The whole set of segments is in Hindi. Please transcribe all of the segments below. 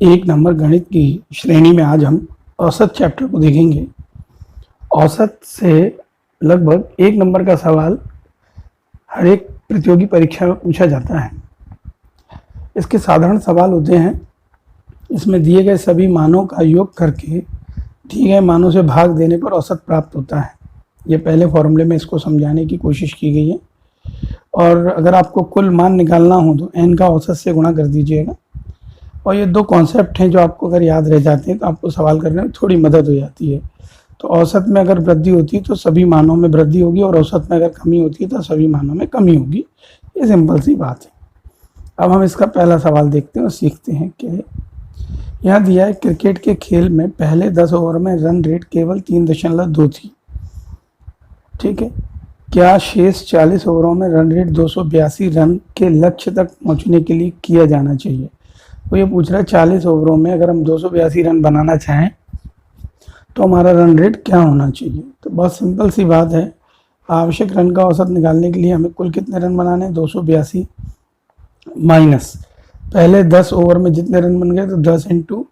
एक नंबर गणित की श्रेणी में आज हम औसत चैप्टर को देखेंगे। औसत से लगभग एक नंबर का सवाल हर एक प्रतियोगी परीक्षा में पूछा जाता है। इसके साधारण सवाल होते हैं। इसमें दिए गए सभी मानों का योग करके दिए गए मानों से भाग देने पर औसत प्राप्त होता है। ये पहले फॉर्मूले में इसको समझाने की कोशिश की गई है। और अगर आपको कुल मान निकालना हो तो n का औसत से गुणा कर दीजिएगा। और ये दो कॉन्सेप्ट हैं जो आपको अगर याद रह जाते हैं तो आपको सवाल करने में थोड़ी मदद हो जाती है। तो औसत में अगर वृद्धि होती है तो सभी मानों में वृद्धि होगी, और औसत में अगर कमी होती है तो सभी मानों में कमी होगी। ये सिंपल सी बात है। अब हम इसका पहला सवाल देखते हैं और सीखते हैं कि यहाँ दिया है क्रिकेट के खेल में पहले 10 ओवर में रन रेट केवल 3.2 थी। ठीक है, क्या शेष 40 ओवरों में रन रेट 282 रन के लक्ष्य तक पहुंचने के लिए किया जाना चाहिए। वो ये पूछ रहा है 40 ओवरों में अगर हम 282 रन बनाना चाहें तो हमारा रन रेट क्या होना चाहिए। तो बहुत सिंपल सी बात है। आवश्यक रन का औसत निकालने के लिए हमें कुल कितने रन बनाने हैं, 282 माइनस पहले 10 ओवर में जितने रन बन गए तो 10 इंटू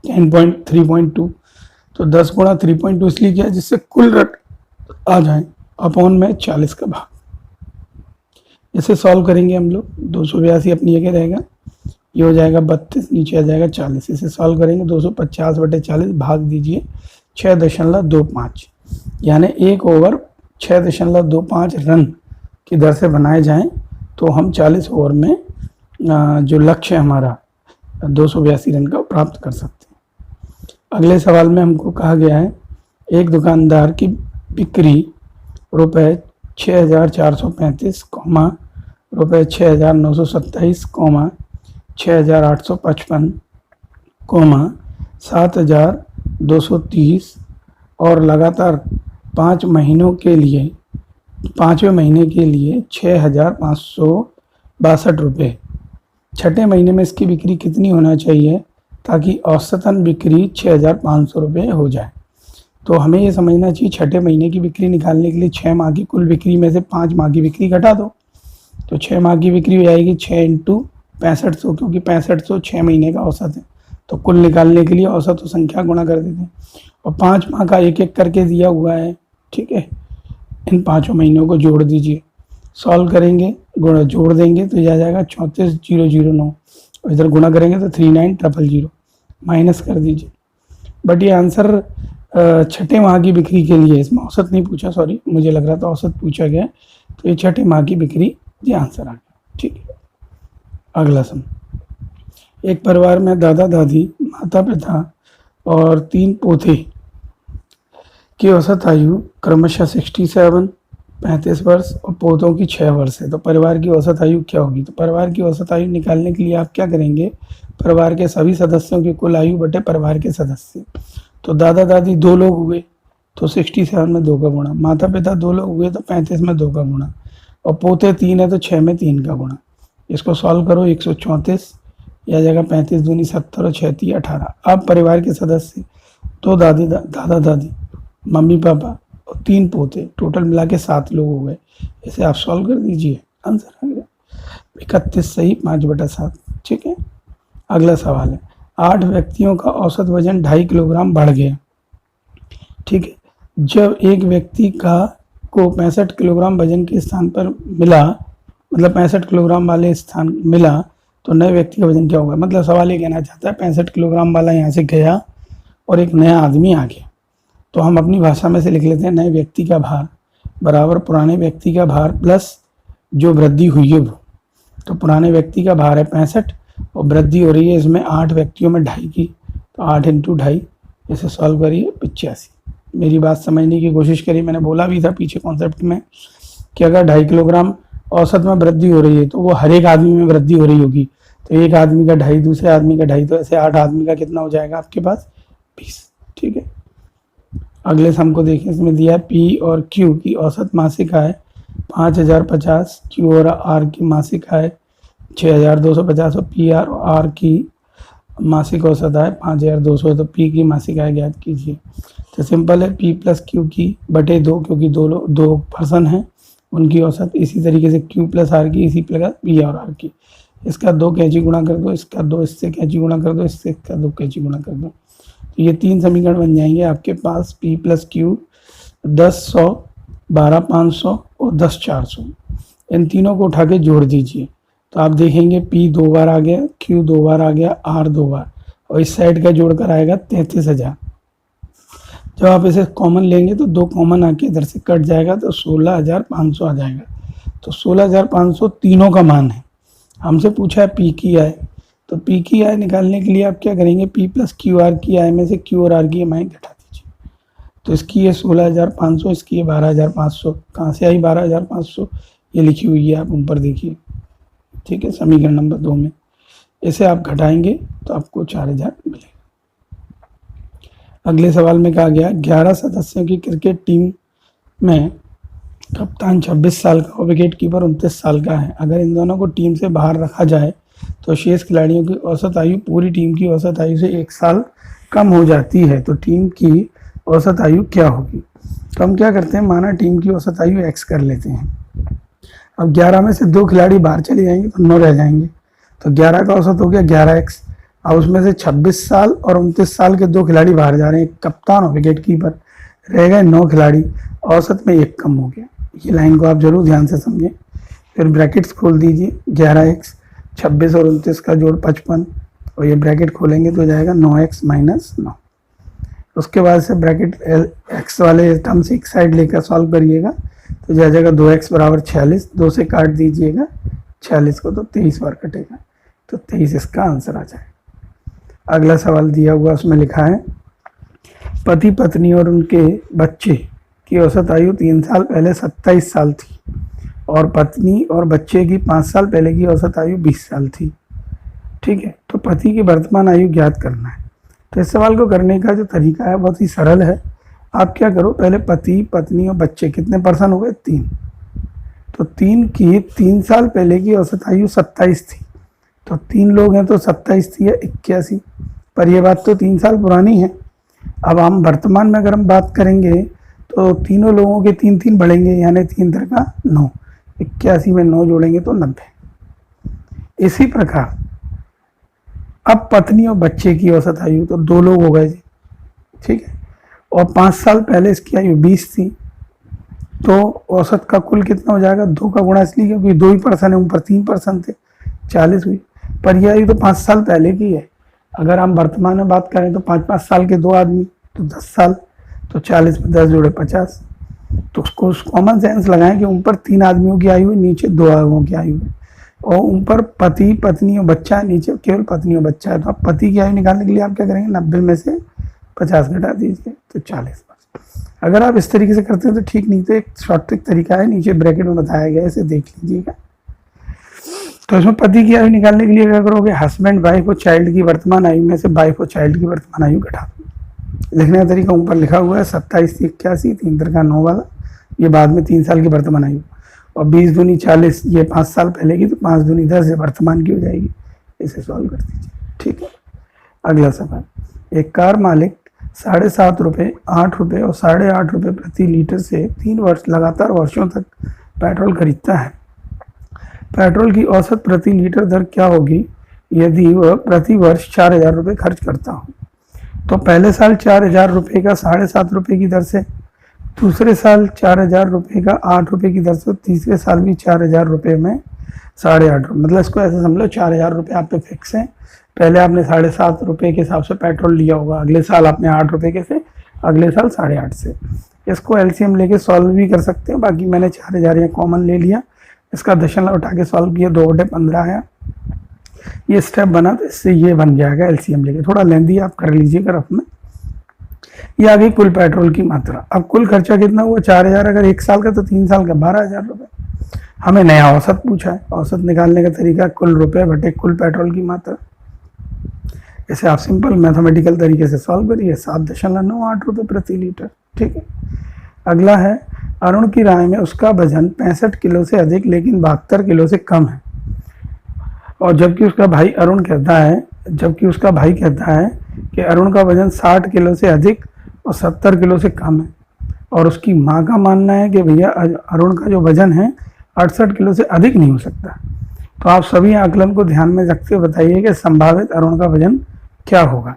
10.3.2, तो 10 गुणा 3.2 इसलिए किया जिससे कुल रन आ जाए अपॉन में 40 का भाग। इसे सॉल्व करेंगे हम लोग। 282 अपनी जगह रहेगा, ये हो जाएगा 32, नीचे आ जाएगा 40। इसे सॉल्व करेंगे 250/40 भाग दीजिए 6.25, यानी एक ओवर 6.25 रन की दर से बनाए जाएं तो हम 40 ओवर में जो लक्ष्य है हमारा 282 रन का प्राप्त कर सकते हैं। अगले सवाल में हमको कहा गया है एक दुकानदार की बिक्री रुपये 6,435, रुपये 6,927, 6,855, 7,230 और लगातार 5 महीनों के लिए 5वें महीने के लिए 6,562 रुपये। छठे महीने में इसकी बिक्री कितनी होना चाहिए ताकि औसतन बिक्री 6,500 रुपये हो जाए। तो हमें ये समझना चाहिए छठे महीने की बिक्री निकालने के लिए 6 माह की कुल बिक्री में से 5 माह की बिक्री घटा दो, तो 6 माह की बिक्री हो जाएगी 6 इंटू 6500, क्योंकि 6500 6 महीने का औसत है। तो कुल निकालने के लिए औसत संख्या गुणा कर देते हैं, और 5 माह का एक एक करके दिया हुआ है। ठीक है, इन 5 महीनों को जोड़ दीजिए, सॉल्व करेंगे, गुणा जोड़ देंगे तो यह आ जाएगा 34,009, और इधर गुणा करेंगे तो 39,000, माइनस कर दीजिए। बट ये आंसर छठे माह की बिक्री के लिए, इसमें औसत नहीं पूछा, सॉरी, मुझे लग रहा था औसत पूछा गया, तो ये छठे माह की बिक्री ये आंसर आ गया। ठीक है, अगला सम। एक परिवार में दादा दादी, माता पिता और 3 पोते की औसत आयु क्रमशः 67, 35 वर्ष और पोतों की 6 वर्ष है। तो परिवार की औसत आयु क्या होगी। तो परिवार की औसत आयु निकालने के लिए आप क्या करेंगे, परिवार के सभी सदस्यों की कुल आयु बटे परिवार के सदस्य। तो दादा दादी 2 लोग हुए तो 67 में 2 का गुणा, माता पिता 2 लोग हुए तो 35 में 2 का गुणा, और पोते 3 है तो 6 में 3 का गुणा। इसको सॉल्व करो, 134 या जगह 35 दूनी 70 और 6 3 18। अब परिवार के सदस्य 2 दादा दादी, मम्मी पापा और 3 पोते, टोटल मिला के 7 लोग हो गए। इसे आप सॉल्व कर दीजिए, आंसर आ गया 31 सही 5/7। ठीक है, अगला सवाल है 8 व्यक्तियों का औसत वजन 2.5 किलोग्राम बढ़ गया। ठीक है, जब एक व्यक्ति को 65 किलोग्राम वजन के स्थान पर मिला, मतलब 65 किलोग्राम वाले स्थान मिला, तो नए व्यक्ति का वजन क्या होगा। मतलब सवाल ये कहना चाहता है 65 किलोग्राम वाला यहाँ से गया और एक नया आदमी आ गया, तो हम अपनी भाषा में से लिख लेते हैं नए व्यक्ति का भार बराबर पुराने व्यक्ति का भार प्लस जो वृद्धि हुई है वो। तो पुराने व्यक्ति का भार है 65 और वृद्धि हो रही है इसमें 8 व्यक्तियों में 2.5 की, तो 8 इंटू 2.5, इसे सॉल्व करिए 85। मेरी बात समझने की कोशिश करिए। मैंने बोला भी था पीछे कॉन्सेप्ट में कि अगर 2.5 किलोग्राम औसत में वृद्धि हो रही है तो वो हर एक आदमी में वृद्धि हो रही होगी। तो एक आदमी का 2.5, दूसरे आदमी का 2.5, तो ऐसे 8 आदमी का कितना हो जाएगा आपके पास 20। ठीक है, अगले सम को देखें। इसमें दिया है पी और क्यू की औसत मासिक आय 5,050, क्यू और आर की मासिक आय 6,250 और पी और आर की मासिक औसत आय 5,200। तो पी की मासिक आय ज्ञात कीजिए। तो सिंपल है, पी प्लस क्यू की बटे 2, क्योंकि 2 पर्सन हैं उनकी औसत। इसी तरीके से क्यू प्लस आर की, इसी प्रकार पी और आर की। इसका 2 कैंची गुणा कर दो, इसका 2 इससे कैंची गुणा कर दो, इससे इसका 2 कैंची गुणा कर दो, तो ये 3 समीकरण बन जाएंगे आपके पास। P प्लस क्यू 10 100 12 500 और 10 400, इन तीनों को उठा के जोड़ दीजिए तो आप देखेंगे P 2 बार आ गया, Q 2 बार आ गया, R 2 बार, और इस साइड का जोड़कर आएगा 33,000। जब आप इसे कॉमन लेंगे तो 2 कॉमन आके इधर से कट जाएगा तो 16,500 आ जाएगा। तो 16,500 तीनों का मान है। हमसे पूछा है P की आय, तो P की आय निकालने के लिए आप क्या करेंगे, P प्लस क्यू आर की आय में से Q और R की एम आई घटा दीजिए। तो इसकी ये 16,500, इसकी ये 12,500। कहाँ से आई 12,500, ये लिखी हुई है, आप ऊपर देखिए, ठीक है, समीकरण नंबर 2 में। इसे आप घटाएंगे तो आपको 4,000 मिलेगा। अगले सवाल में कहा गया 11 सदस्यों की क्रिकेट टीम में कप्तान 26 साल का और विकेट कीपर 29 साल का है। अगर इन दोनों को टीम से बाहर रखा जाए तो शेष खिलाड़ियों की औसत आयु पूरी टीम की औसत आयु से 1 साल कम हो जाती है, तो टीम की औसत आयु क्या होगी। तो हम क्या करते हैं, माना टीम की औसत आयु x कर लेते हैं। अब 11 में से 2 खिलाड़ी बाहर चले जाएंगे तो 9 रह जाएंगे, तो 11 का औसत हो गया 11x। अब उसमें से 26 साल और 29 साल के 2 खिलाड़ी बाहर जा रहे हैं, कप्तान और विकेट कीपर, रह गए 9 खिलाड़ी, औसत में 1 कम हो गया। ये लाइन को आप जरूर ध्यान से समझें। फिर ब्रैकेट्स खोल दीजिए, 11x 26 और 29 का जोड़ 55, और ये ब्रैकेट खोलेंगे तो जाएगा 9x माइनस 9। उसके बाद से ब्रैकेट x वाले टर्म से एक साइड लेकर सॉल्व करिएगा तो जाएगा 2x बराबर 46, 2 से काट दीजिएगा 46 को तो 23 बार कटेगा, तो 23 इसका आंसर आ जाएगा। अगला सवाल दिया हुआ, उसमें लिखा है पति पत्नी और उनके बच्चे की औसत आयु 3 साल पहले 27 साल थी और पत्नी और बच्चे की 5 साल पहले की औसत आयु 20 साल थी। ठीक है, तो पति की वर्तमान आयु ज्ञात करना है। तो इस सवाल को करने का जो तरीका है बहुत ही सरल है। आप क्या करो, पहले पति पत्नी और बच्चे कितने पर्सन हो गए, 3, तो 3 की 3 साल पहले की औसत आयु 27 थी, तो 3 लोग हैं तो 27 थी या 81, पर यह बात तो 3 साल पुरानी है। अब हम वर्तमान में अगर हम बात करेंगे तो तीनों लोगों के 3 बढ़ेंगे, यानी 3 3 का 9, 81 में 9 जोड़ेंगे तो 90। इसी प्रकार अब पत्नी और बच्चे की औसत आयु तो 2 लोग हो गए जी, ठीक है, और 5 साल पहले इसकी आयु 20 थी, तो औसत का कुल कितना हो जाएगा, 2 का गुणा इसलिए क्योंकि 2 ही पर्सन है, ऊपर 3 पर्सन थे, 40 हुई। पर यह आयु तो 5 साल पहले की है। अगर हम वर्तमान में बात करें तो 5-5 साल के 2 आदमी तो 10 साल, तो 40 में 10 जोड़े 50। तो उसको कॉमन सेंस लगाएं कि ऊपर 3 आदमियों की आयु है, नीचे 2 आदमियों की आयु है, और ऊपर पति पत्नी और बच्चा है, नीचे केवल पत्नी और बच्चा है। तो आप पति की आयु निकालने के लिए आप क्या करेंगे, 90 में से 50 घटा दीजिए तो 40। अगर आप इस तरीके से करते हैं तो ठीक, नहीं तो एक शॉर्ट तरीका है, नीचे ब्रैकेट में बताया गया है, इसे देख लीजिएगा। तो इसमें पति की आयु निकालने के लिए क्या करोगे, हस्बैंड वाइफ और चाइल्ड की वर्तमान आयु में से वाइफ और चाइल्ड की वर्तमान आयु घटा दो। लिखने का तरीका ऊपर लिखा हुआ है, 27 से 81, 3 3 का 9 वाला, ये बाद में 3 साल की वर्तमान आयु, और 20 दूनी 40, ये 5 साल पहले की, तो 5 दूनी 10 ये वर्तमान की हो जाएगी। इसे सॉल्व कर दीजिए, ठीक है। अगला सवाल, एक कार मालिक 7.5 रुपये, 8 रुपये और 8.5 रुपये प्रति लीटर से 3 वर्ष लगातार वर्षों तक पेट्रोल खरीदता है। पेट्रोल की औसत प्रति लीटर दर क्या होगी यदि वह प्रति वर्ष 4,000 रुपये खर्च करता हो। तो पहले साल 4,000 रुपये का 7.5 रुपये की दर से, दूसरे साल 4,000 रुपये का 8 रुपये की दर से, तीसरे साल भी 4,000 रुपये में 8.5 रुपये। मतलब इसको ऐसे समझ लो, 4,000 रुपये आप पे फिक्स हैं। पहले आपने 7.5 रुपये के हिसाब से पेट्रोल लिया होगा, अगले साल आपने 8 रुपये के से, अगले साल 8.5 से। इसको एलसीएम लेके सॉल्व भी कर सकते हैं, बाकी मैंने 4,000 यहाँ कॉमन ले लिया, इसका दशमलव उठा के सॉल्व किया, 2/15 आया। ये स्टेप बना तो इससे ये बन जाएगा एलसीएम लेके, थोड़ा लेंदी आप कर लीजिएगा रफ में। ये आ गई कुल पेट्रोल की मात्रा। अब कुल खर्चा कितना हुआ, 4,000, अगर 1 साल का तो 3 साल का 12,000 रुपये। हमें नया औसत पूछा है, औसत निकालने का तरीका कुल रुपये बटे कुल पेट्रोल की मात्रा। इसे आप सिंपल मैथमेटिकल तरीके से सॉल्व करिए, 7.98 रुपये प्रति लीटर, ठीक है। अगला है, अरुण की राय में उसका वजन 65 किलो से अधिक लेकिन 72 किलो से कम है, और जबकि उसका भाई कहता है कि अरुण का वजन 60 किलो से अधिक और 70 किलो से कम है, और उसकी माँ का मानना है कि भैया अरुण का जो वजन है 68 किलो से अधिक नहीं हो सकता। तो आप सभी आकलन को ध्यान में रखते हुए बताइए कि संभावित अरुण का वजन क्या होगा।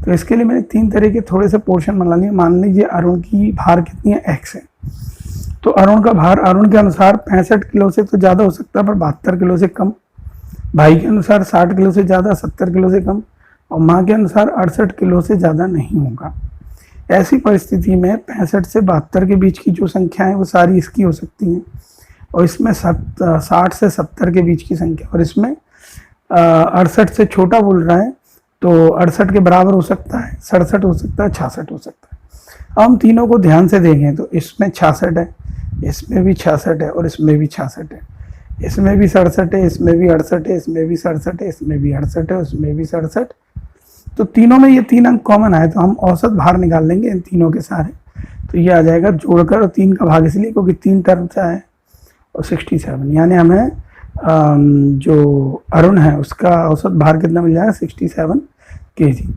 तो इसके लिए मैंने 3 तरह के थोड़े से पोर्शन बना लिए। मान लीजिए अरुण की भार कितनी है, x है। तो अरुण का भार अरुण के अनुसार 65 किलो से तो ज़्यादा हो सकता है पर 72 किलो से कम, भाई के अनुसार 60 किलो से ज़्यादा 70 किलो से कम, और माँ के अनुसार 68 किलो से ज़्यादा नहीं होगा। ऐसी परिस्थिति में 65 से 72 के बीच की जो संख्या है वो सारी इसकी हो सकती हैं, और इसमें 60 से 70 के बीच की संख्या, और इसमें 68 से छोटा बोल रहा है तो 68 के बराबर हो सकता है, 67 हो सकता है, 66 हो सकता है। अब हम तीनों को ध्यान से देखें तो इसमें 66 है, इसमें भी 66 है, और इसमें भी 66 है, इसमें भी 67 है, इसमें भी 68 है, इसमें भी 67 है, इसमें भी 68 है, उसमें भी 67। तो तीनों में ये 3 अंक कॉमन आए तो हम औसत भार निकाल लेंगे इन तीनों के सारे। तो ये आ जाएगा जोड़कर, और 3 का भाग इसलिए क्योंकि 3 टर्म से आए, और 67, यानी हमें जो अरुण है उसका औसत भार कितना मिल जाएगा, 67 kg।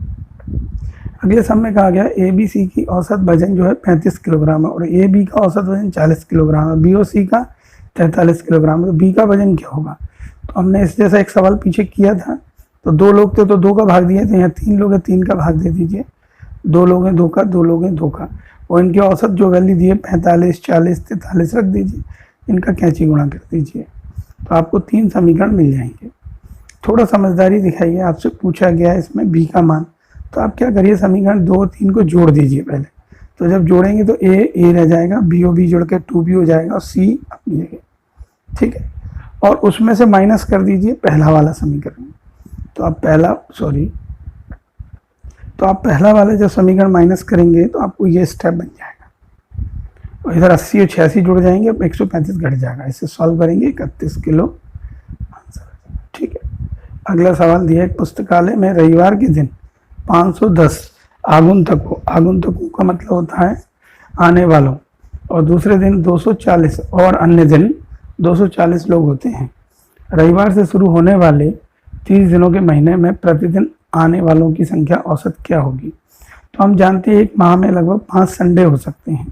अगले सम में कहा गया ABC की औसत वजन जो है 35 किलोग्राम है, और AB का औसत वजन 40 किलोग्राम है, BOC का 43 किलोग्राम है। तो B का वजन क्या होगा। तो हमने इस जैसा एक सवाल पीछे किया था, तो 2 लोग थे तो 2 का भाग दिया, तो यहाँ 3 लोग हैं 3 का भाग दे दीजिए, 2 लोग हैं 2 का, 2 लोग हैं 2 का, और इनके औसत जो वैल्यू दी है 45, 40, 43 रख दीजिए, इनका कैंची गुणा कर दीजिए, तो आपको 3 समीकरण मिल जाएंगे। थोड़ा समझदारी दिखाइए, आपसे पूछा गया है इसमें B का मान, तो आप क्या करिए, समीकरण 2 3 को जोड़ दीजिए पहले। तो जब जोड़ेंगे तो A रह जाएगा, B जोड़ के 2B हो जाएगा, और C अपनी जगह, ठीक है। और उसमें से माइनस कर दीजिए पहला वाला समीकरण। तो आप पहला वाला जब समीकरण माइनस करेंगे तो आपको ये स्टेप बन जाएगा, और इधर 80 और 86 जुड़ जाएंगे, अब 135 घट जाएगा। इसे सॉल्व करेंगे, 31 किलो आंसर, ठीक है। अगला सवाल दिया है, पुस्तकालय में रविवार के दिन 510 आगंतुकों का मतलब होता है आने वालों, और दूसरे दिन 240 और अन्य दिन 240 लोग होते हैं। रविवार से शुरू होने वाले 30 दिनों के महीने में प्रतिदिन आने वालों की संख्या औसत क्या होगी। तो हम जानते हैं एक माह में लगभग 5 संडे हो सकते हैं,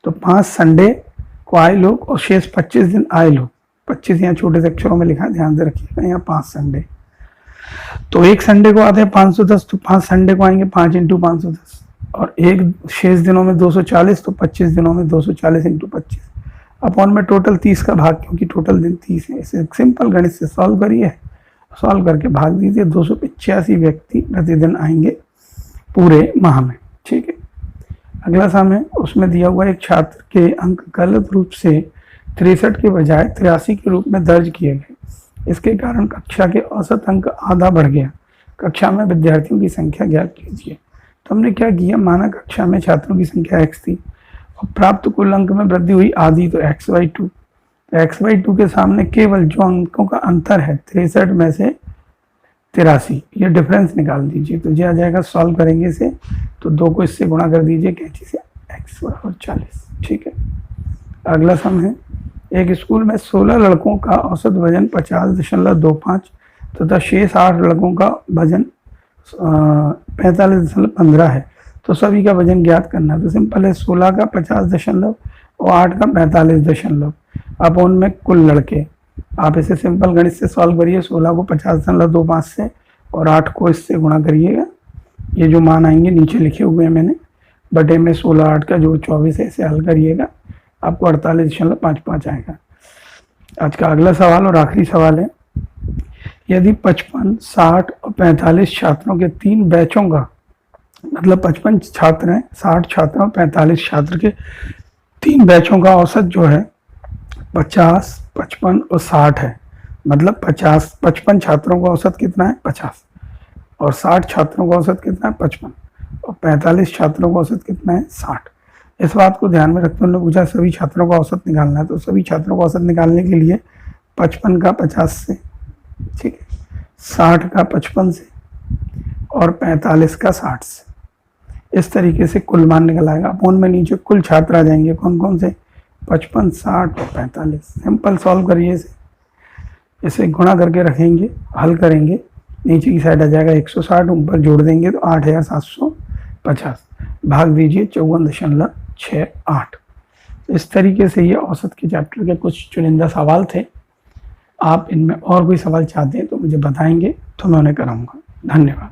तो 5 संडे को आए लोग और शेष 25 दिन आए लोग। 25 यहाँ छोटे से अक्षरों में लिखा है, ध्यान से रखिएगा, यहाँ 5 संडे। तो एक संडे को आते हैं 510, तो 5 संडे को आएंगे 5 × 510, और एक शेष दिनों में 240, तो 25 दिनों में 240 × 25 अपॉन में टोटल 30 का भाग, क्योंकि टोटल दिन 30 है। इसे सिंपल गणित से सॉल्व करिए, सॉल्व करके भाग दीजिए। 285 व्यक्ति प्रतिदिन आएंगे पूरे माह में, ठीक है। अगला सम है, उसमें दिया हुआ एक छात्र के अंक गलत रूप से 63 के बजाय 83 के रूप में दर्ज किए गए। इसके कारण कक्षा के औसत अंक आधा बढ़ गया। कक्षा में विद्यार्थियों की संख्या ज्ञात कीजिए। तो हमने क्या किया, माना कक्षा में छात्रों की संख्या x थी और प्राप्त कुल अंक में वृद्धि हुई आधी, तो x/2। तो x/2 के सामने केवल जो अंकों का अंतर है 63 में से 83, ये डिफरेंस निकाल दीजिए। तो ये आ जाएगा, सॉल्व करेंगे इसे, तो 2 को इससे गुणा कर दीजिए कैंची से, x = 40, ठीक है। अगला सम है, एक स्कूल में 16 लड़कों का औसत वजन 50.25 तथा शेष 8 लड़कों का वजन 45.15 है। तो सभी का वजन ज्ञात करना है। तो सिंपल है, 16 का 50 और 8 का 45 अपॉन में कुल लड़के। आप इसे सिंपल गणित से सॉल्व करिए। 16 को 50.25 से और 8 को इससे गुणा करिएगा। ये जो मान आएंगे नीचे लिखे हुए हैं मैंने, बटे में 16 8 का जोड़ 24 है, इसे हल करिएगा, आपको 48.55 आएगा। आज का अगला सवाल और आखिरी सवाल है, यदि 55, 60 और 45 छात्रों के 3 बैचों का, मतलब 55 छात्र हैं, 60 छात्र और 45 छात्र के 3 बैचों का औसत जो है 50, 55 और 60 है। मतलब 55 छात्रों का औसत कितना है, 50, और 60 छात्रों का औसत कितना है, 55, और 45 छात्रों का औसत कितना है, 60। इस बात को ध्यान में रखते हुए उन्होंने पूछा सभी छात्रों का औसत निकालना है। तो सभी छात्रों का औसत निकालने के लिए 55 का 50 से, ठीक है, 60 का 55 से और 45 का 60 से, इस तरीके से कुल मान निकल आएगा। अपॉन में नीचे कुल छात्र आ जाएंगे, कौन कौन से, 55, 60 और 45। सिंपल सॉल्व करिए इसे गुणा करके रखेंगे, हल करेंगे, नीचे की साइड आ जाएगा 160, ऊपर जोड़ देंगे तो 8750, भाग दीजिए 54.68। इस तरीके से ये औसत के चैप्टर के कुछ चुनिंदा सवाल थे। आप इनमें और कोई सवाल चाहते हैं तो मुझे बताएंगे तो मैं उन्हें कराऊंगा। धन्यवाद।